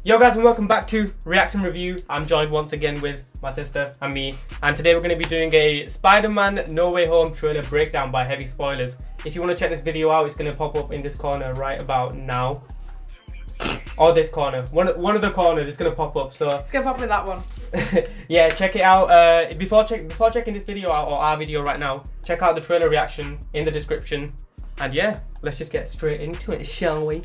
Yo guys, and welcome back to React and Review. I'm joined once again with my sister and me, and today we're going to be doing a Spider-Man No Way Home trailer breakdown by Heavy Spoilers. If you want to check this video out, it's going to pop up in this corner right about now. Or this corner. One of the corners is going to pop up, so... It's going to pop in that one. Yeah, check it out. Before checking this video out, or our video right now, check out the trailer reaction in the description. And yeah, let's just get straight into it, shall we?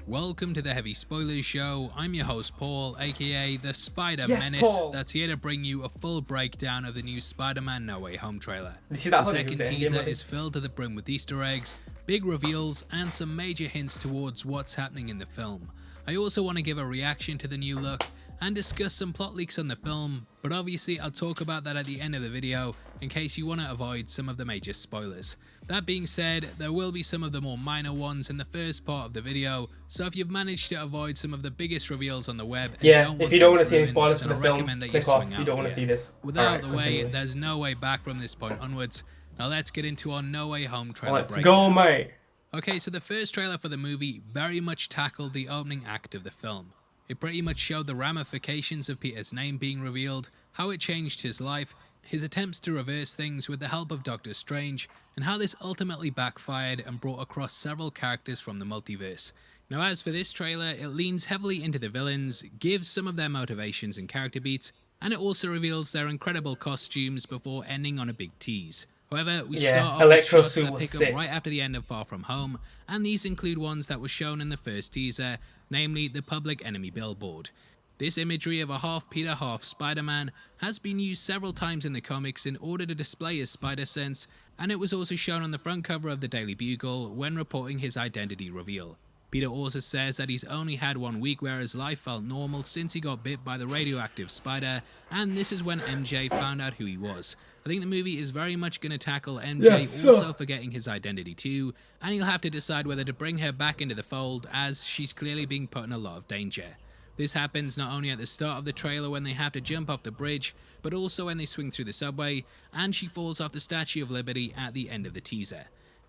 Welcome to the Heavy Spoilers Show. I'm your host Paul, aka the Spider Yes, Menace, Paul. that's here to bring you a full breakdown of the new Spider-Man No Way Home trailer. You see that The hoodie second who's there? teaser is filled to the brim with Easter eggs, big reveals, and some major hints towards what's happening in the film. I also want to give a reaction to the new look and discuss some plot leaks on the film, but obviously I'll talk about that at the end of the video in case you want to avoid some of the major spoilers. That being said, there will be some of the more minor ones in the first part of the video, so if you've managed to avoid some of the biggest reveals on the web, and if you don't want to see any ruined, spoilers for then the I film, recommend that click you off. swing You out don't want to here. see this. With that out Alright, of the way, continue. there's no way back from this point onwards. Now let's get into our No Way Home trailer Let's breakdown. go, mate. Okay, so the first trailer for the movie very much tackled the opening act of the film. It pretty much showed the ramifications of Peter's name being revealed, how it changed his life, his attempts to reverse things with the help of Doctor Strange, and how this ultimately backfired and brought across several characters from the multiverse. Now as for this trailer, it leans heavily into the villains, gives some of their motivations and character beats, and it also reveals their incredible costumes before ending on a big tease. However, we start off with Electro shots suit that was pick sick. up right after the end of Far From Home, and these include ones that were shown in the first teaser, namely the Public Enemy billboard. This imagery of a half Peter, half Spider-Man has been used several times in the comics in order to display his spider sense, and it was also shown on the front cover of the Daily Bugle when reporting his identity reveal. Peter also says that he's only had 1 week where his life felt normal since he got bit by the radioactive spider, and this is when MJ found out who he was. I think the movie is very much going to tackle MJ also forgetting his identity too, and he'll have to decide whether to bring her back into the fold as she's clearly being put in a lot of danger. This happens not only at the start of the trailer when they have to jump off the bridge, but also when they swing through the subway, and she falls off the Statue of Liberty at the end of the teaser.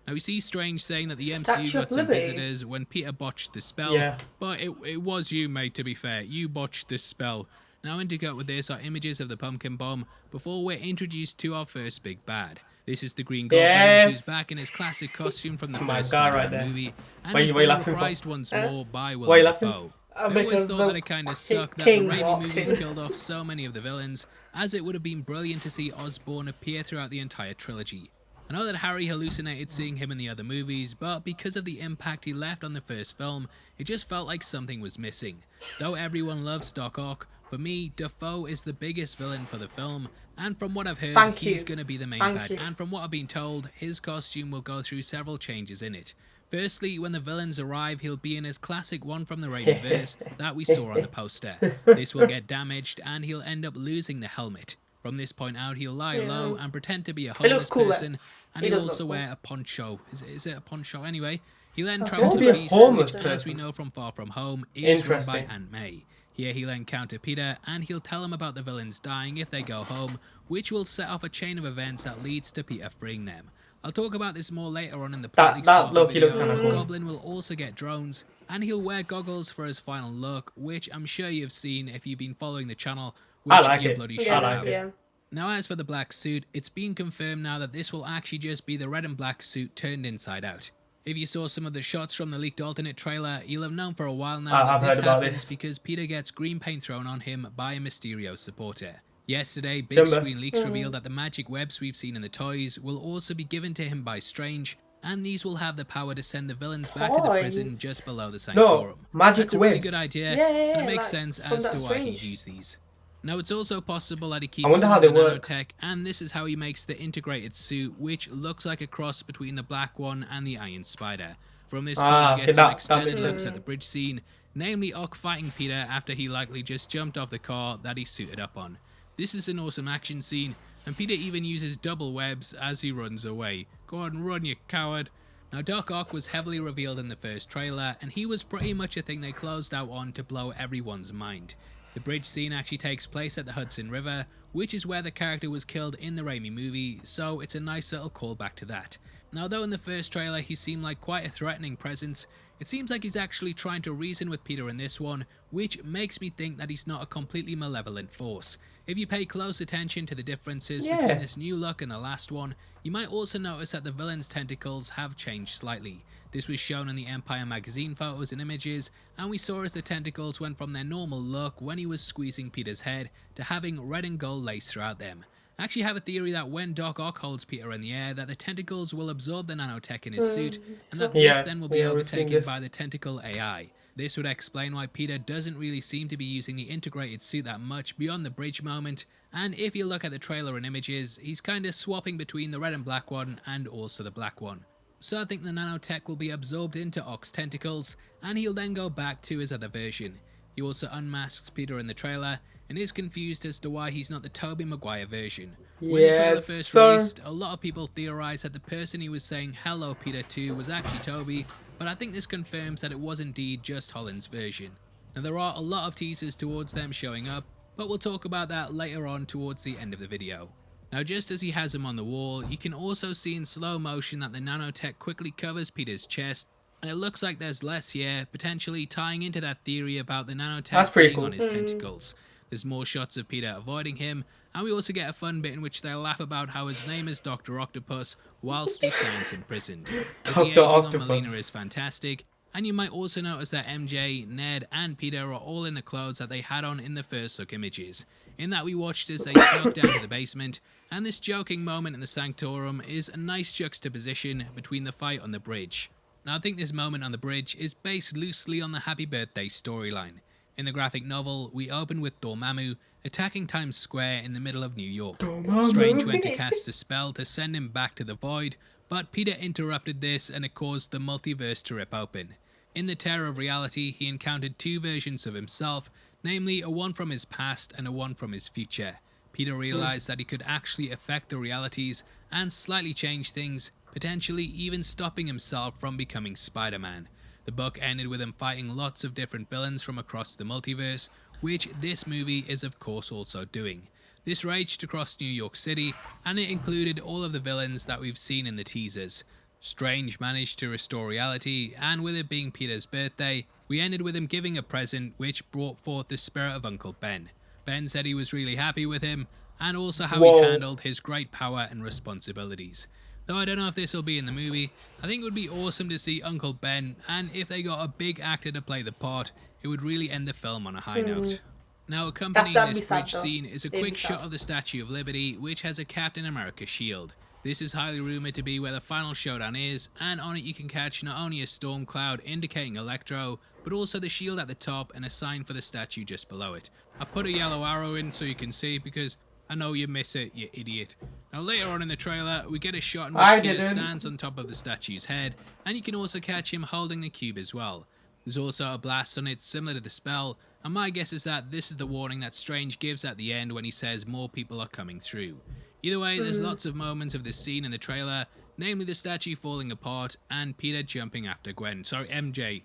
Now we see Strange saying that the MCU Statue got of some Liberty? visitors when Peter botched the spell, but it was you, mate, to be fair. You botched this spell. Now integrate with this are images of the pumpkin bomb before we're introduced to our first big bad. This is the Green Goblin, who's back in his classic costume from the first Spider-Man movie, and he's been reprised once more by Willem Dafoe. I always thought that it kind of sucked that the Raimi movies killed off so many of the villains, as it would have been brilliant to see Osborn appear throughout the entire trilogy. I know that Harry hallucinated seeing him in the other movies, but because of the impact he left on the first film, it just felt like something was missing. Though everyone loves Doc Ock, for me, Dafoe is the biggest villain for the film, and from what I've heard, he's going to be the main bad, and from what I've been told, his costume will go through several changes in it. Firstly, when the villains arrive, he'll be in his classic one from the Raimi-verse that we saw on the poster. This will get damaged, and he'll end up losing the helmet. From this point out, he'll lie low and pretend to be a homeless person, and he'll also wear a poncho. Is it a poncho? Anyway, he'll then travel to East, which, as we know from Far From Home, is run by Aunt May. Here he'll encounter Peter, and he'll tell him about the villains dying if they go home, which will set off a chain of events that leads to Peter freeing them. I'll talk about this more later on in the plot. That Loki looks kind of cool. Goblin will also get drones, and he'll wear goggles for his final look, which I'm sure you've seen if you've been following the channel, which I like you it. bloody I should like have. it. Now as for the black suit, it's been confirmed now that this will actually just be the red and black suit turned inside out. If you saw some of the shots from the leaked alternate trailer, you'll have known for a while now that this happens because Peter gets green paint thrown on him by a Mysterio supporter. Yesterday, big screen leaks revealed that the magic webs we've seen in the toys will also be given to him by Strange, and these will have the power to send the villains back to the prison just below the Sanctorum. That's a really good idea, and it makes sense as to why he'd use these. Now it's also possible that he keeps some of the nanotech, and this is how he makes the integrated suit, which looks like a cross between the Black One and the Iron Spider. From this point we get some extended looks at the bridge scene, namely Ock fighting Peter after he likely just jumped off the car that he suited up on. This is an awesome action scene, and Peter even uses double webs as he runs away. Go on, run, you coward. Now Doc Ock was heavily revealed in the first trailer, and he was pretty much a thing they closed out on to blow everyone's mind. The bridge scene actually takes place at the Hudson River, which is where the character was killed in the Raimi movie, so it's a nice little callback to that. Now though in the first trailer he seemed like quite a threatening presence, It seems like he's actually trying to reason with Peter in this one, which makes me think that he's not a completely malevolent force. If you pay close attention to the differences between this new look and the last one, you might also notice that the villain's tentacles have changed slightly. This was shown in the Empire magazine photos and images, and we saw as the tentacles went from their normal look when he was squeezing Peter's head to having red and gold lace throughout them. I actually have a theory that when Doc Ock holds Peter in the air, that the tentacles will absorb the nanotech in his suit, and that this then will be overtaken by the tentacle AI. This would explain why Peter doesn't really seem to be using the integrated suit that much beyond the bridge moment, and if you look at the trailer and images, he's kinda swapping between the red and black one and also the black one. So I think the nanotech will be absorbed into Ock's tentacles, and he'll then go back to his other version. He also unmasks Peter in the trailer, and is confused as to why he's not the Tobey Maguire version. When the trailer first released, a lot of people theorized that the person he was saying "Hello Peter" to was actually Tobey, but I think this confirms that it was indeed just Holland's version. Now there are a lot of teasers towards them showing up, but we'll talk about that later on towards the end of the video. Now just as he has him on the wall, you can also see in slow motion that the nanotech quickly covers Peter's chest, and it looks like there's less here, potentially tying into that theory about the nanotech being on his tentacles. There's more shots of Peter avoiding him, and we also get a fun bit in which they laugh about how his name is Dr. Octopus whilst he stands imprisoned. The de-aging on Melina is fantastic, and you might also notice that MJ, Ned, and Peter are all in the clothes that they had on in the first look images, in that we watched as they snuck down to the basement, and this joking moment in the Sanctorum is a nice juxtaposition between the fight on the bridge. Now I think this moment on the bridge is based loosely on the Happy Birthday storyline. In the graphic novel, we open with Dormammu attacking Times Square in the middle of New York. Strange went to cast a spell to send him back to the Void, but Peter interrupted this and it caused the multiverse to rip open. In the Terror of Reality, he encountered two versions of himself, namely a one from his past and a one from his future. Peter realized that he could actually affect the realities and slightly change things, potentially even stopping himself from becoming Spider-Man. The book ended with him fighting lots of different villains from across the multiverse, which this movie is of course also doing. This raged across New York City, and it included all of the villains that we've seen in the teasers. Strange managed to restore reality, and with it being Peter's birthday, we ended with him giving a present which brought forth the spirit of Uncle Ben. Ben said he was really happy with him, and also how he handled his great power and responsibilities. Though I don't know if this will be in the movie, I think it would be awesome to see Uncle Ben, and if they got a big actor to play the part, it would really end the film on a high note. Now accompanying this bridge scene is a quick shot of the Statue of Liberty, which has a Captain America shield. This is highly rumoured to be where the final showdown is, and on it you can catch not only a storm cloud indicating Electro, but also the shield at the top and a sign for the statue just below it. I put a yellow arrow in so you can see because I know you miss it, you idiot. Now later on in the trailer, we get a shot in which Peter stands on top of the statue's head, and you can also catch him holding the cube as well. There's also a blast on it similar to the spell, and my guess is that this is the warning that Strange gives at the end when he says more people are coming through. Either way, there's lots of moments of this scene in the trailer, namely the statue falling apart and Peter jumping after Gwen. Sorry, MJ.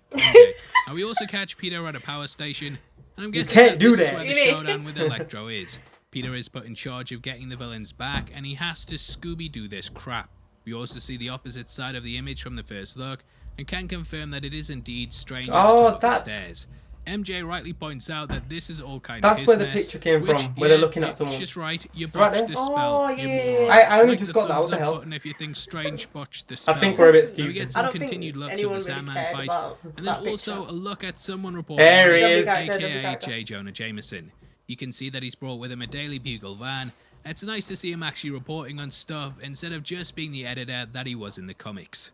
Now we also catch Peter at a power station, and I'm guessing that this is where the showdown with Electro is. Peter is put in charge of getting the villains back, and he has to Scooby-Doo this crap. We also see the opposite side of the image from the first look, and can confirm that it is indeed Strange at the top of the stairs. MJ rightly points out that this is all kind of his where the picture came from, where they're looking at someone. Just right, you botched the spell. I only just got that. What the hell? If you think Strange botched the spell. I think we're a bit stupid. We get some continued looks of the Sandman fight, and then also a look at someone reporting, there he is, aka J. Jonah Jameson. You can see that he's brought with him a Daily Bugle van. It's nice to see him actually reporting on stuff instead of just being the editor that he was in the comics.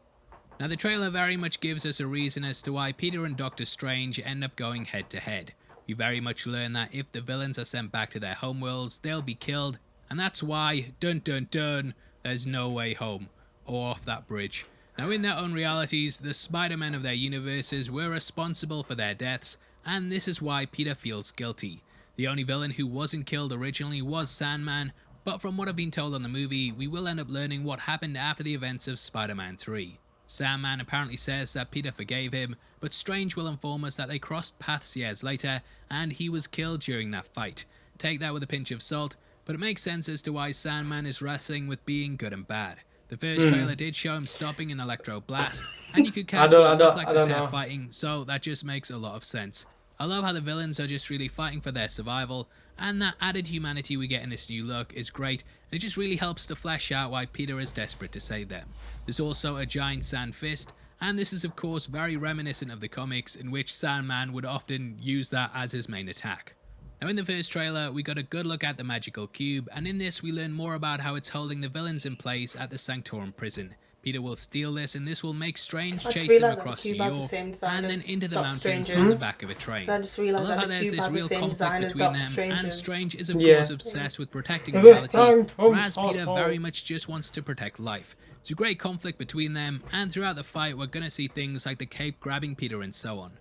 Now the trailer very much gives us a reason as to why Peter and Doctor Strange end up going head to head. We very much learn that if the villains are sent back to their homeworlds, they'll be killed, and that's why, dun dun dun, there's no way home, or off that bridge. Now in their own realities, the Spider-Men of their universes were responsible for their deaths, and this is why Peter feels guilty. The only villain who wasn't killed originally was Sandman, but from what I've been told on the movie, we will end up learning what happened after the events of Spider-Man 3. Sandman apparently says that Peter forgave him, but Strange will inform us that they crossed paths years later, and he was killed during that fight. Take that with a pinch of salt, but it makes sense as to why Sandman is wrestling with being good and bad. The first trailer did show him stopping an electro blast, and you could catch what looked like the pair fighting, so that just makes a lot of sense. I love how the villains are just really fighting for their survival, and that added humanity we get in this new look is great, and it just really helps to flesh out why Peter is desperate to save them. There's also a giant sand fist, and this is of course very reminiscent of the comics, in which Sandman would often use that as his main attack. Now in the first trailer, we got a good look at the magical cube, and in this we learn more about how it's holding the villains in place at the Sanctorum prison. Peter will steal this, and this will make Strange chase him across New York and then into the mountains on the back of a train. I love how there's this real conflict between them, and Strange is of course obsessed with protecting reality, whereas Peter very much just wants to protect life. It's a great conflict between them, and throughout the fight we're gonna see things like the cape grabbing Peter and so on.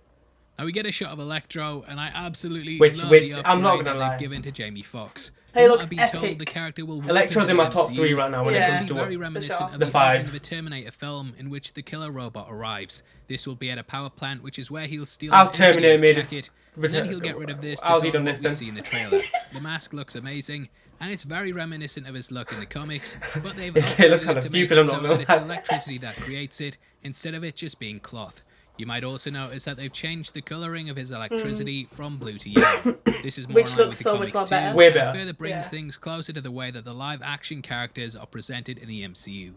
Now we get a shot of Electro, and I absolutely love the upgrade that they've given to Jamie Foxx. He looks been epic. Told, the character will Electro's in my top 3 right now when it comes to very reminiscent of the opening of a Terminator film in which the killer robot arrives. This will be at a power plant, which is where he'll steal his jacket, and then he'll get rid of this to top what we see in the trailer. The mask looks amazing, and it's very reminiscent of his look in the comics, but they've upgraded it to make it so that it's electricity that creates it, instead of it just being cloth. You might also notice that they've changed the colouring of his electricity from blue to yellow. This is more in line with the comics too, and further brings things closer to the way that the live-action characters are presented in the MCU.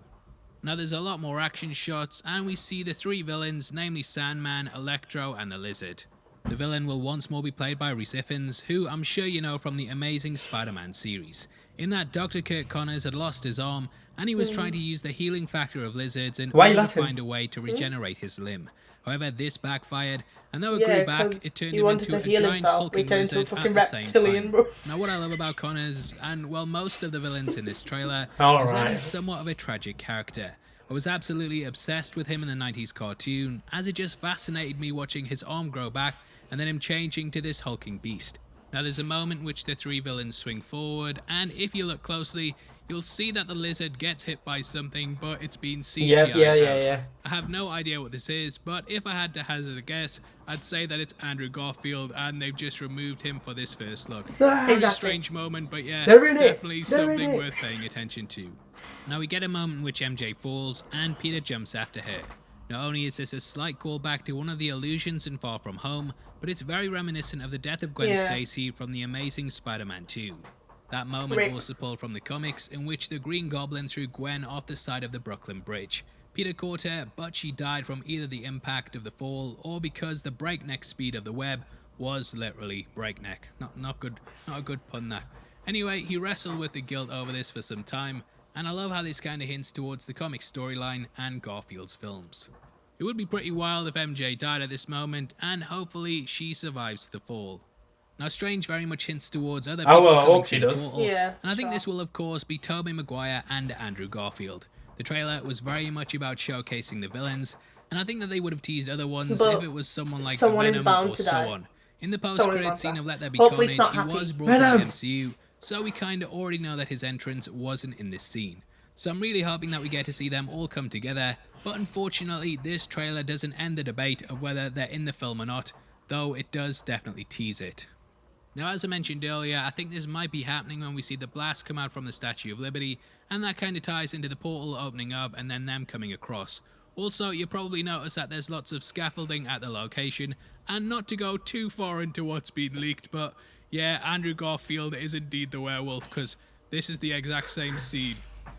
Now there's a lot more action shots, and we see the 3 villains, namely Sandman, Electro, and the Lizard. The villain will once more be played by Rhys Ifans, who I'm sure you know from the Amazing Spider-Man series. In that, Dr. Kirk Connors had lost his arm, and he was trying to use the healing factor of lizards in order to find a way to regenerate his limb. However, this backfired, and though it grew back, it turned him into a giant hulking lizard at the same time. Now what I love about Connors, and well most of the villains in this trailer, is that he's somewhat of a tragic character. I was absolutely obsessed with him in the 90s cartoon, as it just fascinated me watching his arm grow back, and then him changing to this hulking beast. Now there's a moment in which the 3 villains swing forward, and if you look closely, you'll see that the lizard gets hit by something, but it's been CGI'd out. I have no idea what this is, but if I had to hazard a guess, I'd say that it's Andrew Garfield, and they've just removed him for this first look. Very strange moment, but yeah, definitely something worth paying attention to. Now we get a moment in which MJ falls, and Peter jumps after her. Not only is this a slight callback to one of the illusions in Far From Home, but it's very reminiscent of the death of Gwen Stacy from The Amazing Spider-Man 2. That moment was pulled from the comics, in which the Green Goblin threw Gwen off the side of the Brooklyn Bridge. Peter caught her, but she died from either the impact of the fall or because the breakneck speed of the web was literally breakneck. Not a good pun that. Anyway, he wrestled with the guilt over this for some time, and I love how this kind of hints towards the comic storyline and Garfield's films. It would be pretty wild if MJ died at this moment, and hopefully she survives the fall. Now Strange very much hints towards other people coming to the portal, and I think this will of course be Tobey Maguire and Andrew Garfield. The trailer was very much about showcasing the villains, and I think that they would have teased other ones if it was someone like Venom or so on. In the post-credit scene of Let There Be Carnage, he was brought to the MCU, so we kinda already know that his entrance wasn't in this scene. So I'm really hoping that we get to see them all come together, but unfortunately this trailer doesn't end the debate of whether they're in the film or not, though it does definitely tease it. Now as I mentioned earlier, I think this might be happening when we see the blast come out from the Statue of Liberty, and that kind of ties into the portal opening up and then them coming across. Also, you probably noticed that there's lots of scaffolding at the location, and not to go too far into what's been leaked, but yeah, Andrew Garfield is indeed the werewolf, because this is the exact same scene.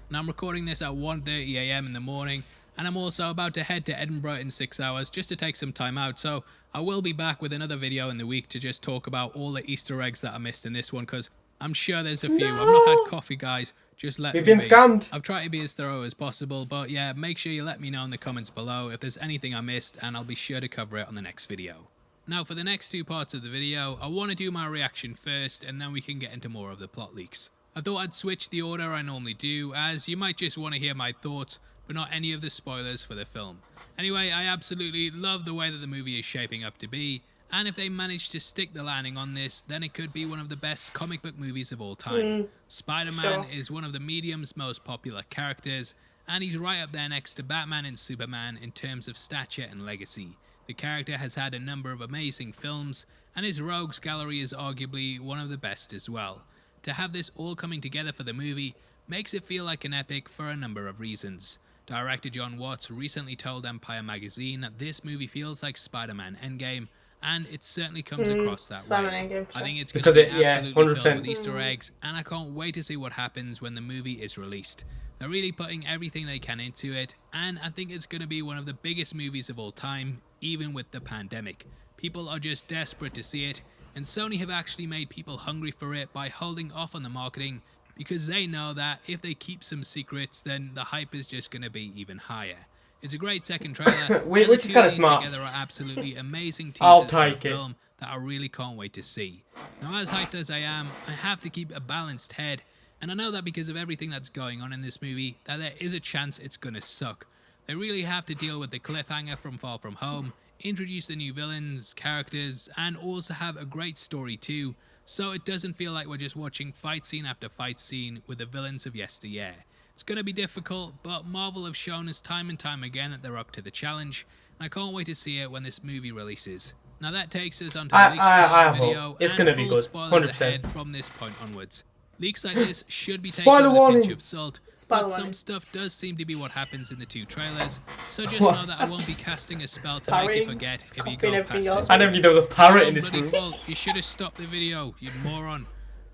Now I'm recording this at 1:30 AM in the morning, and I'm also about to head to Edinburgh in 6 hours just to take some time out, so I will be back with another video in the week to just talk about all the Easter eggs that I missed in this one, because I'm sure there's a few. I've not had coffee, guys. Just let me be. We've been scammed. I've tried to be as thorough as possible, but yeah, make sure you let me know in the comments below if there's anything I missed, and I'll be sure to cover it on the next video. Now for the next 2 parts of the video, I want to do my reaction first, and then we can get into more of the plot leaks. I thought I'd switch the order I normally do, as you might just want to hear my thoughts, but not any of the spoilers for the film. Anyway, I absolutely love the way that the movie is shaping up to be, and if they manage to stick the landing on this, then it could be one of the best comic book movies of all time. Spider-Man is one of the medium's most popular characters, and he's right up there next to Batman and Superman in terms of stature and legacy. The character has had a number of amazing films, and his rogues gallery is arguably one of the best as well. To have this all coming together for the movie makes it feel like an epic for a number of reasons. Director John Watts recently told Empire magazine that this movie feels like Spider-Man Endgame, and it certainly comes across that way. Endgame, I sure. think it's going to Because be it, yeah, absolutely filled 100%. with Easter eggs, and I can't wait to see what happens when the movie is released. They're really putting everything they can into it, and I think it's going to be one of the biggest movies of all time, even with the pandemic. People are just desperate to see it, and Sony have actually made people hungry for it by holding off on the marketing, because they know that if they keep some secrets, then the hype is just going to be even higher. It's a great second trailer, and Which the is two kinda of these smart. together are absolutely amazing I'll teasers for a take it. film that I really can't wait to see. Now, as hyped as I am, I have to keep a balanced head, and I know that because of everything that's going on in this movie, that there is a chance it's gonna suck. They really have to deal with the cliffhanger from Far From Home, introduce the new villains, characters, and also have a great story too, so it doesn't feel like we're just watching fight scene after fight scene with the villains of yesteryear. It's going to be difficult, but Marvel have shown us time and time again that they're up to the challenge, and I can't wait to see it when this movie releases. Now that takes us onto the leaks part of the video, It's and gonna be full good, spoilers 100%. ahead from this point onwards. Leaks like this should be taken Spoiler with a pinch warning. of salt, Spoiler but some warning. stuff does seem to be what happens in the two trailers, so just know that I won't be casting a spell to make you Parrying, forget just if you copying go everything past else. this I never point. knew there was a parrot Your in this bloody room. fault. You should have stopped the video, you moron.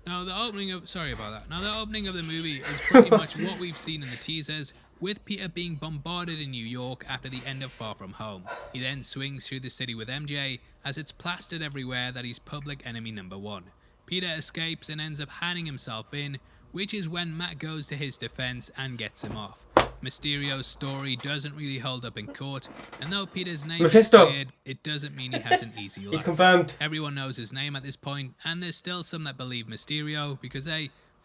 Now the opening of the opening of the movie is pretty much what we've seen in the teasers, with Peter being bombarded in New York after the end of Far From Home. He then swings through the city with MJ, as it's plastered everywhere that he's public enemy number one. Peter escapes and ends up handing himself in, which is when Matt goes to his defense and gets him off. Mysterio's story doesn't really hold up in court, and though Peter's name Mephisto. is cleared, it doesn't mean he has an easy life. He's confirmed. Everyone knows his name at this point, and there's still some that believe Mysterio, because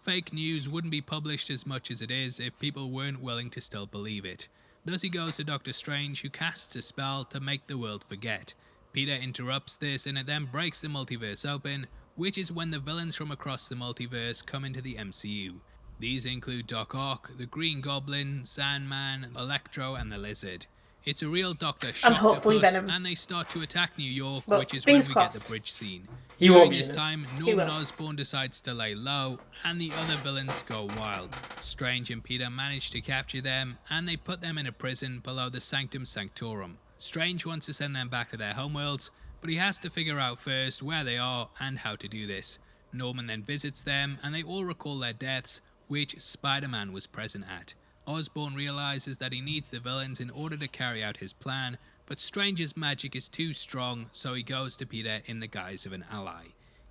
fake news wouldn't be published as much as it is if people weren't willing to still believe it. Thus he goes to Doctor Strange, who casts a spell to make the world forget. Peter interrupts this, and it then breaks the multiverse open, which is when the villains from across the multiverse come into the MCU. These include Doc Ock, the Green Goblin, Sandman, Electro, and the Lizard. It's a real Doctor hopefully Shocktopus, Venom. and they start to attack New York, Well, which is when we fingers get crossed. the bridge scene. He won't During be this in it. time, He Norman will. Osborn decides to lay low, and the other villains go wild. Strange and Peter manage to capture them, and they put them in a prison below the Sanctum Sanctorum. Strange wants to send them back to their homeworlds, but he has to figure out first where they are and how to do this. Norman then visits them, and they all recall their deaths, which Spider-Man was present at. Osborn realizes that he needs the villains in order to carry out his plan, but Strange's magic is too strong, so he goes to Peter in the guise of an ally.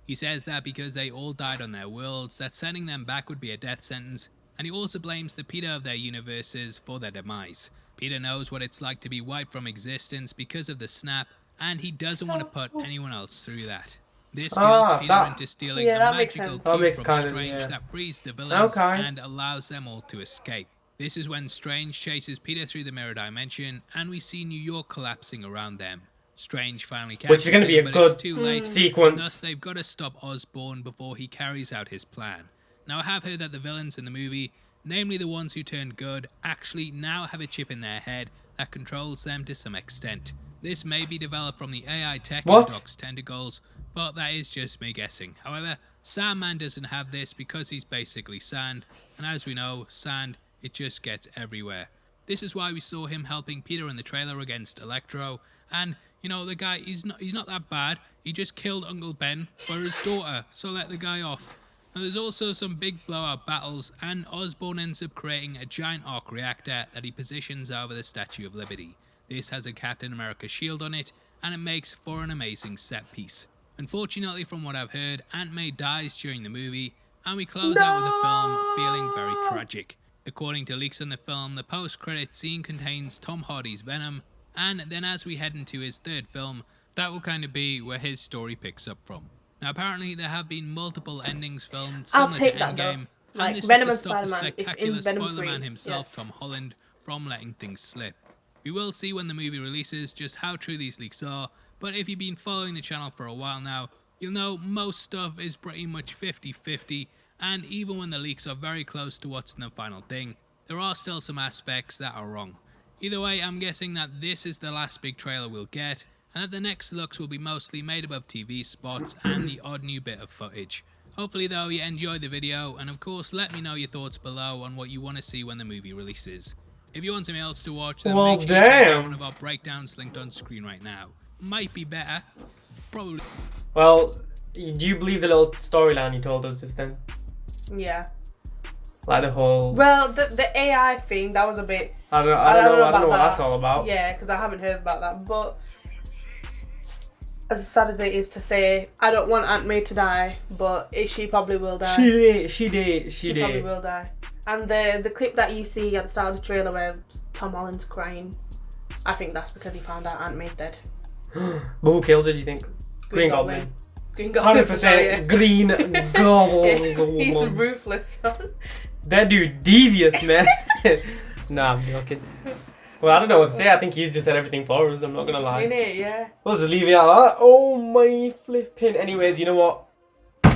He says that because they all died on their worlds, that sending them back would be a death sentence, and he also blames the Peter of their universes for their demise. Peter knows what it's like to be wiped from existence because of the snap, and he doesn't want to put anyone else through that. This guilts Peter into stealing Yeah, a that makes magical sense. That cube makes from kind of, Strange yeah. that frees the villains Okay. and allows them all to escape. This is when Strange chases Peter through the mirror dimension, and we see New York collapsing around them. Strange finally catches Which is going to be a him, but it's good too late. Thus, sequence. they've got to stop Osborn before he carries out his plan. Now, I have heard that the villains in the movie, namely the ones who turned good, actually now have a chip in their head that controls them to some extent. This may be developed from the AI tech in What? Doc's tentacles, but that is just me guessing. However, Sandman doesn't have this because he's basically sand, and as we know, sand, it just gets everywhere. This is why we saw him helping Peter in the trailer against Electro, and you know, the guy, he's not that bad. He just killed Uncle Ben for his daughter, so let the guy off. Now there's also some big blowout battles, and Osborn ends up creating a giant arc reactor that he positions over the Statue of Liberty. This has a Captain America shield on it, and it makes for an amazing set piece. Unfortunately, from what I've heard, Aunt May dies during the movie, and we close out with the film feeling very tragic. According to leaks on the film, the post-credit scene contains Tom Hardy's Venom, and then as we head into his third film, that will kind of be where his story picks up from. Now apparently there have been multiple endings filmed I'll similar take to that, though. Endgame, Like, and this Venom is to and stop the Spider-Man, if in spectacular Venom spoiler 3, man himself, yeah. Tom Holland, from letting things slip. We will see when the movie releases just how true these leaks are, but if you've been following the channel for a while now, you'll know most stuff is pretty much 50-50, and even when the leaks are very close to what's in the final thing, there are still some aspects that are wrong. Either way, I'm guessing that this is the last big trailer we'll get, and that the next looks will be mostly made up of TV spots and the odd new bit of footage. Hopefully though you enjoyed the video, and of course let me know your thoughts below on what you want to see when the movie releases. If you want something else to watch, then make sure you check out one of our breakdowns linked on screen right now. Might be better, probably. Well, do you believe the little storyline you told us just then? Yeah. Like the whole... Well, the AI thing, that was a bit... I don't know what that's all about. Yeah, because I haven't heard about that. But as sad as it is to say, I don't want Aunt May to die, but she probably will die. She probably will die. And the clip that you see at the start of the trailer where Tom Holland's crying, I think that's because he found out Aunt May's dead. But who kills her, do you think? Green Goblin. Green Goblin. 100% Green Goblin. Yeah, he's ruthless. That dude devious, man. Nah, I'm joking. Well, I don't know what to say. I think he's just said everything for us. I'm not gonna lie. Innit, yeah. We'll just leave it at that. Oh my flipping. Anyways, you know what?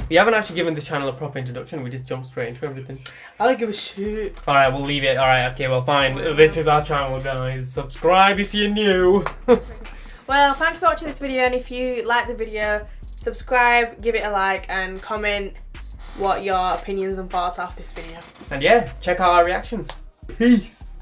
We haven't actually given this channel a proper introduction. We just jumped straight into everything. I don't give a shit. Alright, we'll leave it. Alright, okay, well, fine. This is our channel, guys. Subscribe if you're new. Well, thank you for watching this video. And if you like the video, subscribe, give it a like, and comment what your opinions and thoughts are of this video. And yeah, check out our reaction. Peace.